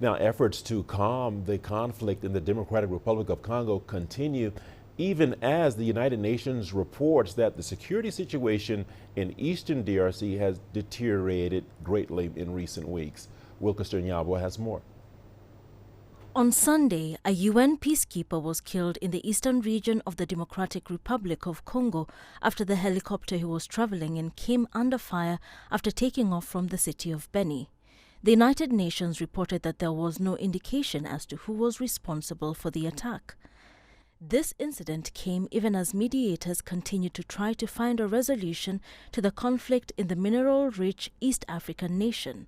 Now, efforts to calm the conflict in the Democratic Republic of Congo continue, even as the United Nations reports that the security situation in eastern DRC has deteriorated greatly in recent weeks. Wilkester Nyabwa has more. On Sunday, a UN peacekeeper was killed in the eastern region of the Democratic Republic of Congo after the helicopter he was traveling in came under fire after taking off from the city of Beni. The United Nations reported that there was no indication as to who was responsible for the attack. This incident came even as mediators continued to try to find a resolution to the conflict in the mineral-rich East African nation.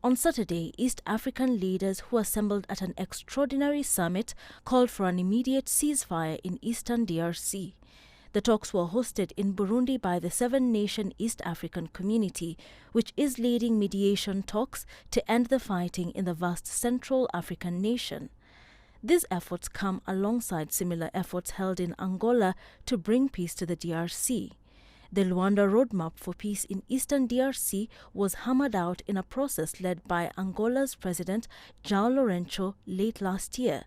On Saturday, East African leaders who assembled at an extraordinary summit called for an immediate ceasefire in eastern DRC. The talks were hosted in Burundi by the seven-nation East African Community, which is leading mediation talks to end the fighting in the vast Central African nation. These efforts come alongside similar efforts held in Angola to bring peace to the DRC. The Luanda Roadmap for Peace in Eastern DRC was hammered out in a process led by Angola's President João Lourenço late last year.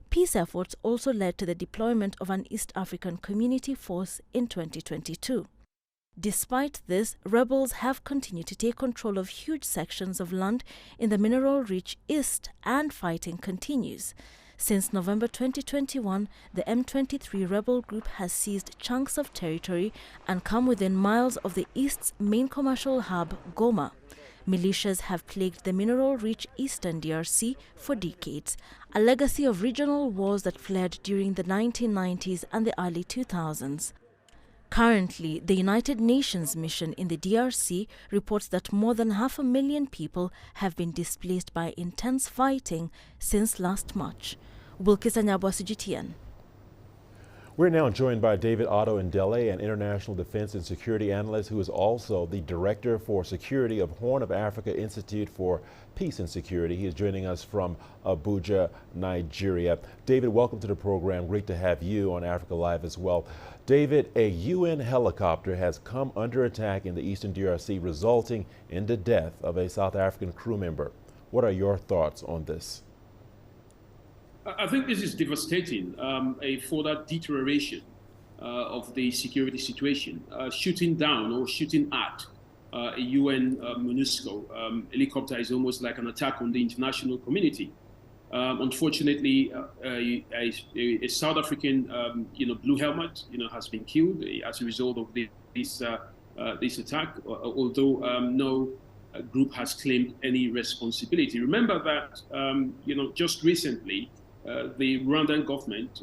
Peace efforts also led to the deployment of an East African Community force in 2022. Despite this, rebels have continued to take control of huge sections of land in the mineral-rich East, and fighting continues. Since November 2021, the M23 rebel group has seized chunks of territory and come within miles of the East's main commercial hub, Goma. Militias have plagued the mineral-rich eastern DRC for decades, a legacy of regional wars that flared during the 1990s and the early 2000s. Currently, the United Nations mission in the DRC reports that more than 500,000 people have been displaced by intense fighting since last March. Wilkester Nyabwa, CGTN. We're now joined by David Otto Ndele, an international defense and security analyst who is also the director for security of Horn of Africa Institute for Peace and Security. He is joining us from Abuja, Nigeria. David, welcome to the program. Great to have you on Africa Live as well. David, a UN helicopter has come under attack in the eastern DRC, resulting in the death of a South African crew member. What are your thoughts on this? I think this is devastating, a further deterioration of the security situation. Shooting down or shooting at a UN MONUSCO helicopter is almost like an attack on the international community. Unfortunately, a South African, blue helmet, has been killed as a result of this attack, although no group has claimed any responsibility. Remember that, just recently, the Rwandan government,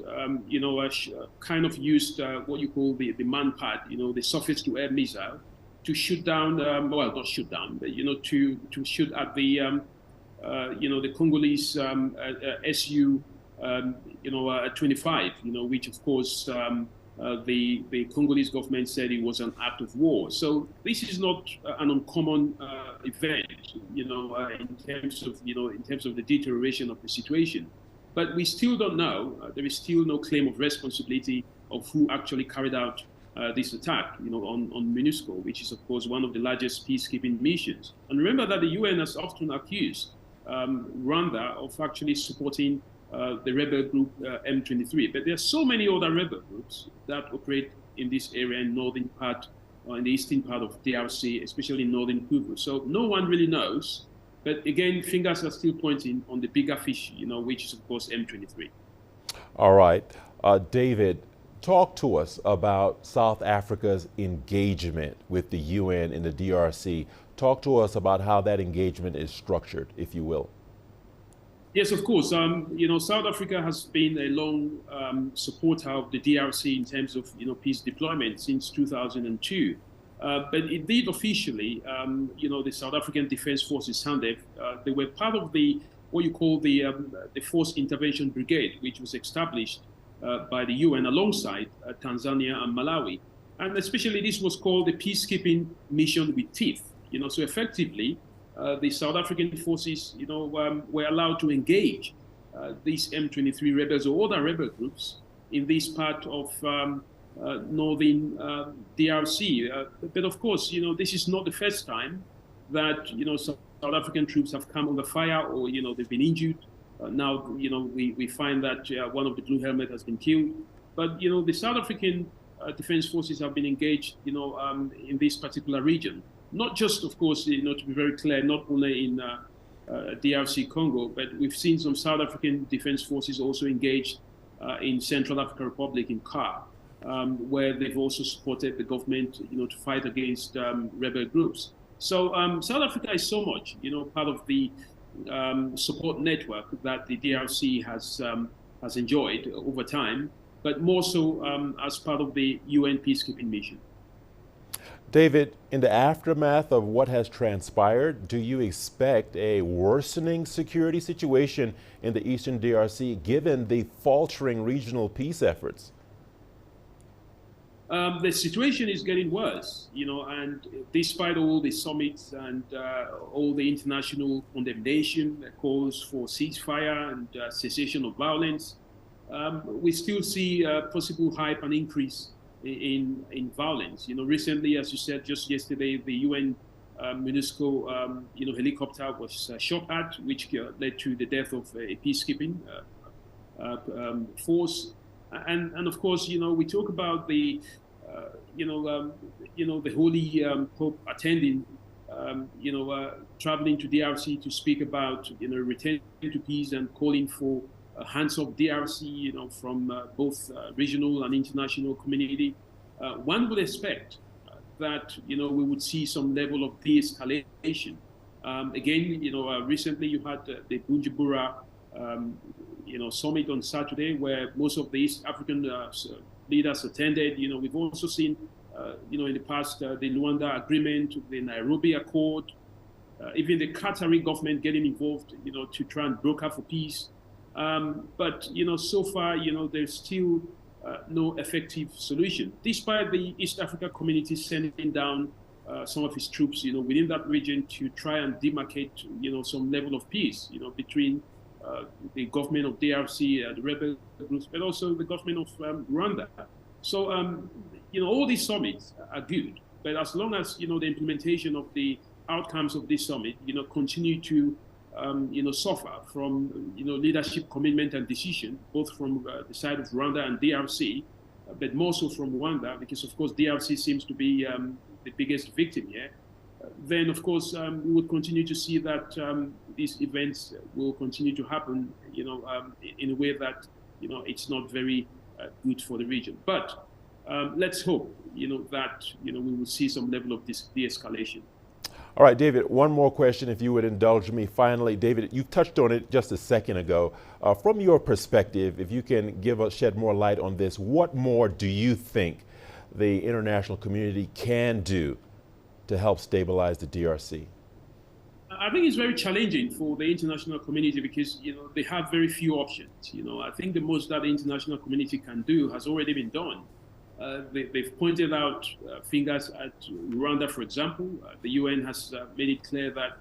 kind of used what you call the manpad, the surface-to-air missile, to shoot down, well, not shoot down, but to shoot at the the Congolese Su-25, which of course the Congolese government said it was an act of war. So this is not an uncommon event, in terms of the deterioration of the situation. But we still don't know. There is still no claim of responsibility of who actually carried out this attack, on MONUSCO, which is of course one of the largest peacekeeping missions. And remember that the UN has often accused Rwanda of actually supporting the rebel group M23. But there are so many other rebel groups that operate in this area in northern part, in the eastern part of DRC, especially in northern Kivu. So no one really knows. But again, fingers are still pointing on the bigger fish, which is of course M23. All right, David, talk to us about South Africa's engagement with the UN in the DRC. Talk to us about how that engagement is structured, if you will. Yes, of course. South Africa has been a long supporter of the DRC in terms of peace deployment since 2002. But indeed, officially, the South African Defense Forces, SANDF, they were part of what you call the Force Intervention Brigade, which was established by the UN alongside Tanzania and Malawi. And especially this was called the Peacekeeping Mission with Teeth. So effectively, the South African forces, were allowed to engage these M23 rebels or other rebel groups in this part of northern DRC. But of course, this is not the first time that, South South African troops have come under fire, or they've been injured. Now we find that one of the blue helmet has been killed. But the South African defense forces have been engaged in this particular region. Not just, of course, to be very clear, not only in DRC Congo, but we've seen some South African defense forces also engaged in Central African Republic, in CAR, where they've also supported the government, to fight against rebel groups. So South Africa is so much, part of the support network that the DRC has enjoyed over time, but more so as part of the UN peacekeeping mission. David, in the aftermath of what has transpired, do you expect a worsening security situation in the Eastern DRC given the faltering regional peace efforts? The situation is getting worse, and despite all the summits and all the international condemnation, calls for ceasefire and cessation of violence, we still see a possible hype and increase in violence. Recently, as you said, just yesterday, the UN MONUSCO helicopter was shot at, which led to the death of a peacekeeping force. And of course, we talk about the the Holy Pope attending, traveling to DRC to speak about returning to peace and calling for hands-off DRC, from both regional and international community. One would expect that we would see some level of de-escalation. Again, recently you had the Bujumbura summit on Saturday, where most of the East African leaders attended. We've also seen, in the past, the Luanda Agreement, the Nairobi Accord, even the Qatari government getting involved, to try and broker for peace. But, so far, there's still no effective solution, despite the East Africa community sending down some of its troops, within that region to try and demarcate, some level of peace, between the government of DRC, the rebel groups, but also the government of Rwanda. So, all these summits are good, but as long as, the implementation of the outcomes of this summit, continue to, suffer from, leadership commitment and decision, both from the side of Rwanda and DRC, but more so from Rwanda, because of course DRC seems to be the biggest victim here. Then, of course, we would continue to see that these events will continue to happen, in a way that, it's not very good for the region. But let's hope, that, we will see some level of de-escalation. All right, David, one more question, if you would indulge me. Finally, David, you touched on it just a second ago. From your perspective, if you can shed more light on this, what more do you think the international community can do to help stabilize the DRC? I think it's very challenging for the international community because, they have very few options. I think the most that the international community can do has already been done. They've pointed out fingers at Rwanda, for example. The UN has made it clear that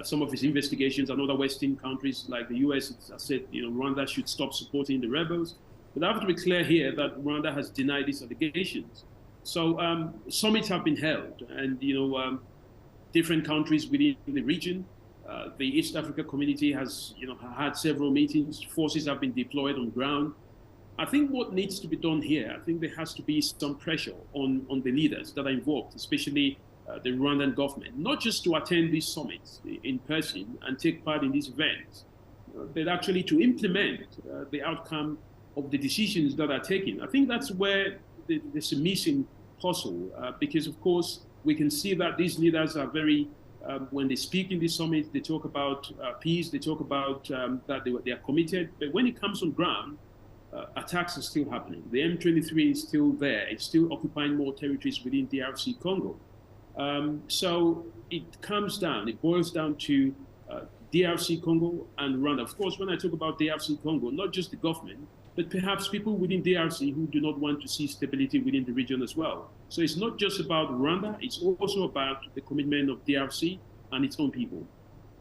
some of its investigations and other Western countries like the US has said, Rwanda should stop supporting the rebels. But I have to be clear here that Rwanda has denied these allegations. So summits have been held, and different countries within the region. The East Africa community has had several meetings. Forces have been deployed on ground. I think what needs to be done here, I think there has to be some pressure on the leaders that are involved, especially the Rwandan government, not just to attend these summits in person and take part in these events, but actually to implement the outcome of the decisions that are taken. I think that's where there's a missing puzzle, because of course we can see that these leaders are very, when they speak in these summits, they talk about peace, they talk about that they are committed, but when it comes on ground, attacks are still happening. The M23 is still there. It's still occupying more territories within DRC Congo. So it boils down to DRC Congo and Rwanda. Of course, when I talk about DRC Congo, not just the government, but perhaps people within DRC who do not want to see stability within the region as well. So it's not just about Rwanda, it's also about the commitment of DRC and its own people.